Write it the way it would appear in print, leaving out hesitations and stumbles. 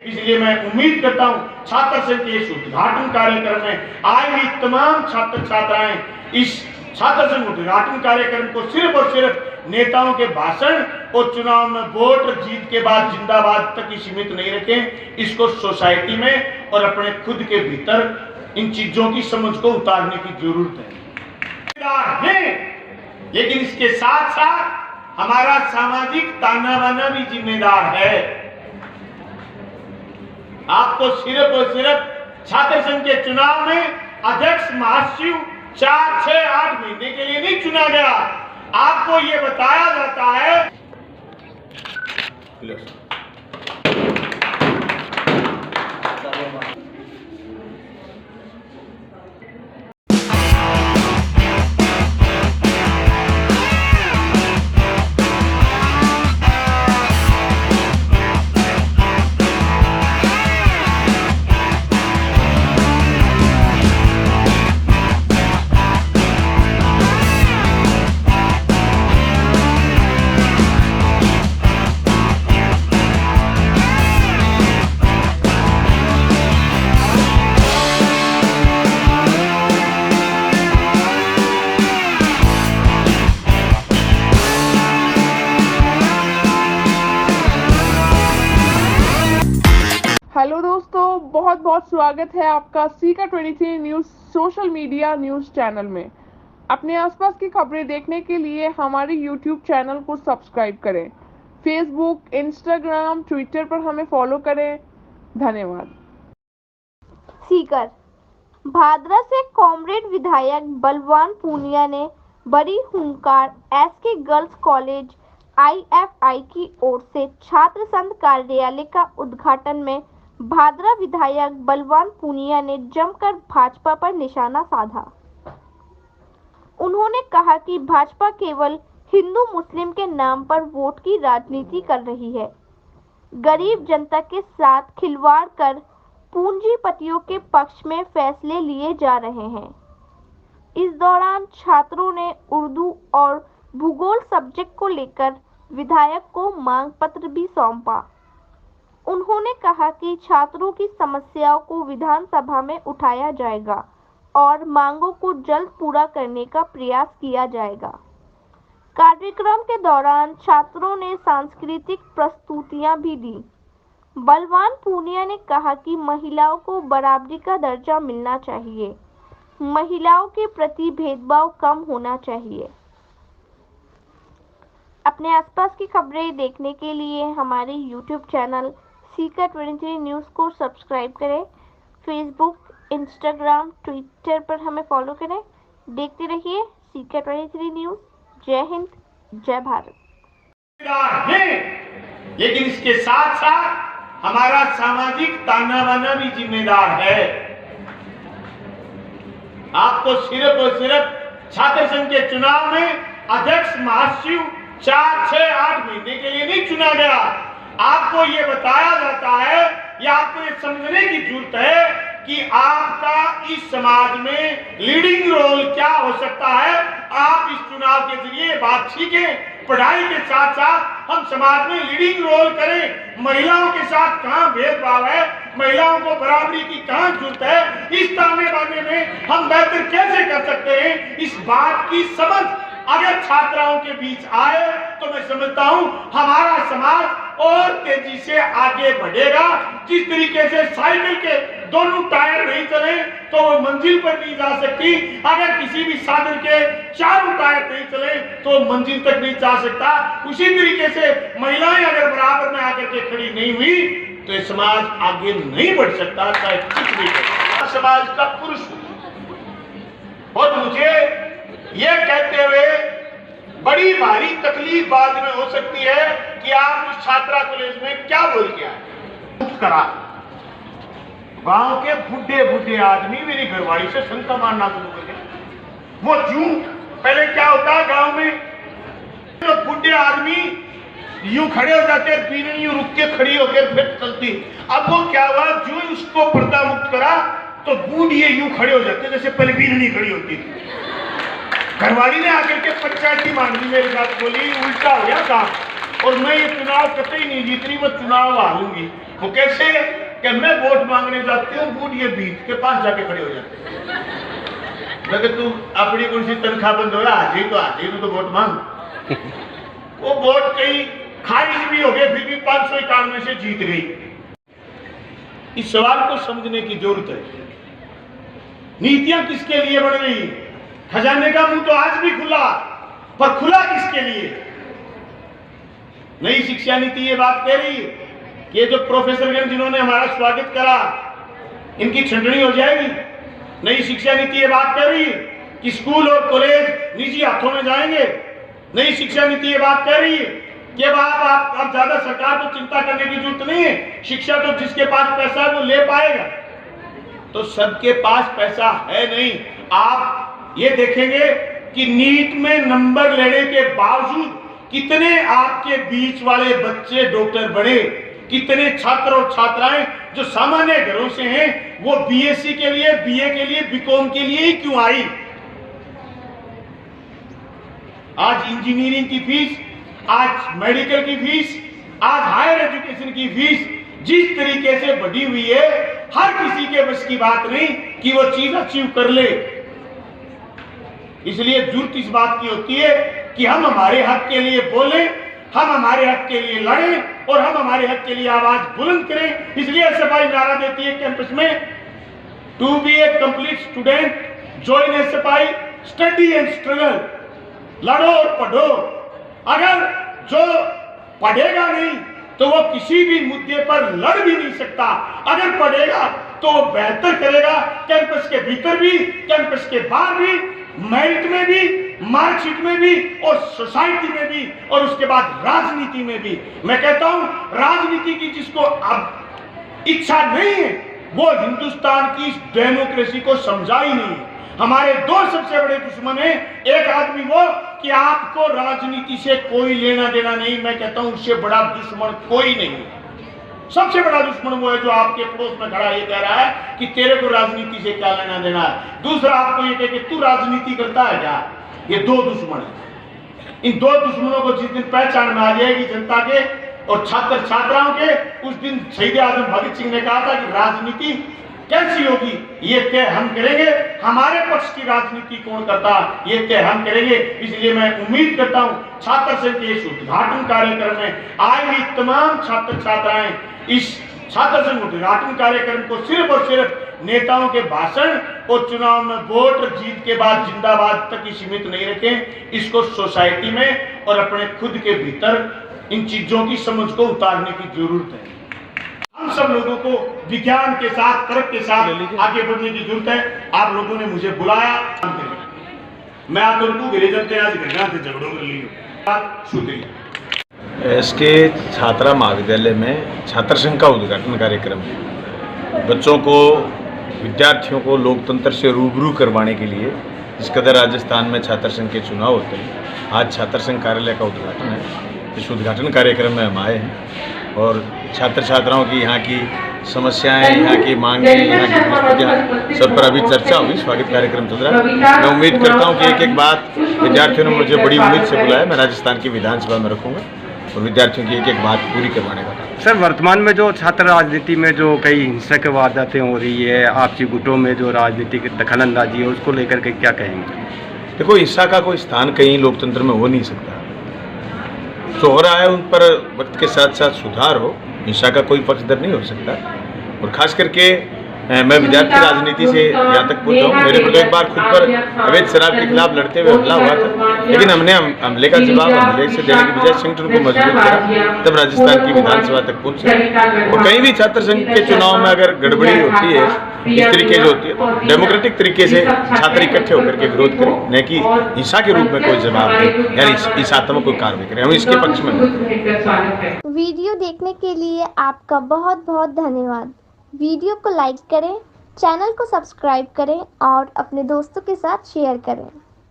इसलिए मैं उम्मीद करता हूं छात्र संघ के इस उद्घाटन कार्यक्रम में आए हुई तमाम छात्र छात्राएं इस छात्र संघ उद्घाटन कार्यक्रम को सिर्फ और सिर्फ नेताओं के भाषण और चुनाव में वोट और जीत के बाद जिंदाबाद तक ही सीमित नहीं रखें, इसको सोसाइटी में और अपने खुद के भीतर इन चीजों की समझ को उतारने की जरूरत है। लेकिन इसके साथ साथ हमारा सामाजिक ताना बाना भी जिम्मेदार है। आपको सिर्फ और सिर्फ छात्र संघ के चुनाव में अध्यक्ष महासचिव 4, 6, 8 महीने के लिए नहीं चुना गया। आपको ये बताया जाता है हेलो दोस्तों, बहुत बहुत स्वागत है आपका caeca 23 news social media news channel में। अपने आसपास की खबरें देखने के लिए हमारे यूट्यूब चैनल को सब्सक्राइब करें। फेसबुक, इंस्टाग्राम, ट्विटर पर हमें फॉलो करें। धन्यवाद। सीकर भादरा से कॉमरेड विधायक बलवान पूनिया ने बड़ी हुंकार एसके गर्ल्स कॉलेज IFI की ओर से छात्र संघ कार्यालय का उद्घाटन में भादरा विधायक बलवान पूनिया ने जमकर भाजपा पर निशाना साधा। उन्होंने कहा कि भाजपा केवल हिंदू मुस्लिम के नाम पर वोट की राजनीति कर रही है। गरीब जनता के साथ खिलवाड़ कर पूंजीपतियों के पक्ष में फैसले लिए जा रहे हैं। इस दौरान छात्रों ने उर्दू और भूगोल सब्जेक्ट को लेकर विधायक को मांग पत्र भी सौंपा। उन्होंने कहा कि छात्रों की समस्याओं को विधानसभा में उठाया जाएगा और मांगों को जल्द पूरा करने का प्रयास किया जाएगा। कार्यक्रम के दौरान छात्रों ने सांस्कृतिक प्रस्तुतियां भी दी। बलवान पूनिया ने कहा कि महिलाओं को बराबरी का दर्जा मिलना चाहिए, महिलाओं के प्रति भेदभाव कम होना चाहिए। अपने आसपास की खबरें देखने के लिए हमारे YouTube चैनल सीका 23 न्यूज़ को सब्सक्राइब करें। फेसबुक, इंस्टाग्राम, ट्विटर पर हमें फॉलो करें। देखते रहिए सीका 23 न्यूज़। जय हिंद, जय भारत। लेकिन इसके साथ साथ हमारा सामाजिक ताना बाना भी जिम्मेदार है। आपको सिर्फ और सिर्फ छात्र संघ के चुनाव में अध्यक्ष महासचिव 4, 6, 8 महीने के लिए नहीं चुना गया। आपको ये बताया जाता है या आपको ये समझने की जरूरत है कि आपका इस समाज में लीडिंग रोल क्या हो सकता है। आप इस चुनाव के जरिए बात सीखें, पढ़ाई के साथ साथ हम समाज में लीडिंग रोल करें। महिलाओं के साथ कहाँ भेदभाव है, महिलाओं को बराबरी की कहाँ जरूरत है, इस ताने बाने में हम बेहतर कैसे कर सकते हैं, इस बात की समझ अगर छात्राओं के बीच आए तो मैं समझता हूं हमारा समाज और तेजी से आगे बढ़ेगा। जिस तरीके से साइकिल के दोनों टायर नहीं चले तो वो मंजिल पर नहीं जा सकती, अगर किसी भी साधन के चारों टायर नहीं चले तो मंजिल तक नहीं जा सकता। उसी तरीके से महिलाएं अगर बराबर में आकर के खड़ी नहीं हुई तो ये समाज आगे नहीं बढ़ सकता, चाहे कुछ भी समाज का पुरुष। और मुझे ये कहते हुए बड़ी भारी तकलीफ बाद में हो सकती है कि आप उस छात्रा कॉलेज में क्या बोल के आए। करा गांव के बुढ़े बुढ़े आदमी मेरी घरवाली से शंका मारना शुरू कर गए। वो झूठ पहले क्या होता है गांव में, तो बुढ़े आदमी यूं खड़े हो जाते, पीने यूं रुक के खड़ी होकर फिर चलती। अब वो क्या हुआ, जो उसको पर्दा मुक्त करा तो बूढ़ी यूं खड़े हो जाते जैसे पहले बीननी खड़ी होती थी। घरवाली ने आकर के पंचायती मांगी, मेरे साथ बोली उल्टा हो गया काम और मैं ये चुनाव कतई नहीं जीत रही, मैं चुनाव हारूंगी। वो कैसे कि मैं वोट मांगने जाती हूँ, वोट ये बीच के पास जाके खड़े हो जाते हैं। मैं तू अपनी कौन सी तनख्वाह बंद हो रहा, आज ही तो वोट मांग। वो वोट कहीं खारिज भी हो गए, फिर भी 591 से जीत गई। इस सवाल को समझने की जरूरत है। नीतियां किसके लिए बन रही? खजाने का मुंह तो आज भी खुला, पर खुला किसके लिए? नई शिक्षा नीति ये बात कह रही है कि ये जो प्रोफेसरगण जिन्होंने हमारा स्वागत करा, इनकी छंटनी हो जाएगी। नई शिक्षा नीति ये बात कर रही है कि स्कूल और कॉलेज निजी हाथों में जाएंगे। नई शिक्षा नीति ये बात कर रही है कि अब ज्यादा सरकार को चिंता करने की जरूरत नहीं है, शिक्षा तो जिसके पास पैसा है वो ले पाएगा। तो सबके पास पैसा है नहीं। आप ये देखेंगे कि नीट में नंबर लेने के बावजूद कितने आपके बीच वाले बच्चे डॉक्टर बने, कितने छात्र और छात्राएं जो सामान्य घरों से हैं वो बीएससी के लिए, बीए के लिए, बीकॉम के लिए ही क्यों आई? आज इंजीनियरिंग की फीस, आज मेडिकल की फीस, आज हायर एजुकेशन की फीस जिस तरीके से बढ़ी हुई है, हर किसी के बस की बात नहीं कि वो चीज अचीव कर ले। इसलिए जरूरत इस बात की होती है कि हम हमारे हक के लिए बोलें, हम हमारे हक के लिए लड़ें और हम हमारे हक के लिए आवाज बुलंद करें। इसलिए एसएफआई नारा देती है कैंपस में, to be a complete student join SFI, study and struggle. लड़ो और पढ़ो। अगर जो पढ़ेगा नहीं तो वो किसी भी मुद्दे पर लड़ भी नहीं सकता। अगर पढ़ेगा तो वो बेहतर करेगा, कैंपस के भीतर भी, कैंपस के बाहर भी, मेरिट में भी, मार्कशीट में भी और सोसाइटी में भी, और उसके बाद राजनीति में भी। मैं कहता हूं राजनीति की जिसको अब इच्छा नहीं है वो हिंदुस्तान की डेमोक्रेसी को समझा ही नहीं। हमारे दो सबसे बड़े दुश्मन हैं। एक आदमी वो कि आपको राजनीति से कोई लेना देना नहीं, मैं कहता हूं उससे बड़ा दुश्मन कोई नहीं। सबसे बड़ा दुश्मन वो है जो आपके पड़ोस में खड़ा ये कह रहा है कि तेरे को राजनीति से क्या लेना देना है। दूसरा आपको ये कहे कि तू राजनीति करता है क्या। ये दो दुश्मन है। इन दो दुश्मनों को जिस दिन पहचान में आ जाएगी जनता के और छात्र छात्राओं के, उस दिन शहीद आजम भगत सिंह ने कहा था कि राजनीति कैसी होगी ये तय हम करेंगे। हमारे पक्ष की राजनीति कौन करता ये तय हम करेंगे। इसलिए मैं उम्मीद करता हूं छात्र संघ के इस उद्घाटन कार्यक्रम में आए हुई तमाम छात्र छात्राएं इस छात्र संघ उद्घाटन कार्यक्रम को सिर्फ और सिर्फ नेताओं के भाषण और चुनाव में वोट जीत के बाद जिंदाबाद तक ही सीमित नहीं रखें। इसको सोसाइटी में और अपने खुद के भीतर इन चीजों की समझ को उतारने की जरूरत है। हम सब लोगों को विज्ञान के साथ, तर्क के साथ आगे बढ़ने की जरूरत है। आप लोगों ने मुझे बुलाया, मैं आप लोगों को जनते आज घटना से झगड़ों कर ली शुक्रिया। इसके छात्रा महाविद्यालय में छात्र संघ का उद्घाटन कार्यक्रम है। बच्चों को, विद्यार्थियों को लोकतंत्र से रूबरू करवाने के लिए जिस कदर राजस्थान में छात्र संघ के चुनाव होते हैं, आज छात्र संघ कार्यालय का उद्घाटन है। इस उद्घाटन कार्यक्रम में हम आए हैं और छात्र छात्राओं की यहाँ की समस्याएं, यहाँ की मांगें, यहाँ की परिस्थितियाँ सब पर अभी चर्चा होगी। स्वागत कार्यक्रम चल रहा है। मैं उम्मीद करता हूँ कि एक एक बात विद्यार्थियों ने मुझे बड़ी उम्मीद से बुलाया। मैं राजस्थान की विधानसभा में रखूँगा और विद्यार्थियों की एक एक बात पूरी करवाने का काम। सर, वर्तमान में जो छात्र राजनीति में जो कई हिंसक वारदातें हो रही है, आपसी गुटों में जो राजनीतिक दखलंदाजी है, उसको लेकर के क्या कहेंगे? देखो, हिंसा का कोई स्थान कहीं लोकतंत्र में हो नहीं सकता। जो हो रहा है उन पर वक्त के साथ साथ सुधार हो, हिंसा का कोई पक्षधर नहीं हो सकता। और खास करके मैं विद्यार्थी राजनीति से यहाँ तक पहुँचा हूँ। मेरे को तो एक बार खुद पर अवैध शराब के खिलाफ लड़ते हुए हमला हुआ था, लेकिन हमने हमले का जवाब हमले से देने की बजाय संगठन को मजबूत करा, तब राजस्थान की विधानसभा तक पहुँचे। और कहीं भी छात्र संघ के चुनाव में अगर गड़बड़ी होती है, इस तरीके से होती है, तो डेमोक्रेटिक तरीके से छात्र इकट्ठे होकर के विरोध करें, न कि हिंसा के रूप में कोई जवाब दें, यानी हिंसात्मक कोई कार्रवाई करें। हम इसके पक्ष में। वीडियो देखने के लिए आपका बहुत बहुत धन्यवाद। वीडियो को लाइक करें, चैनल को सब्सक्राइब करें और अपने दोस्तों के साथ शेयर करें।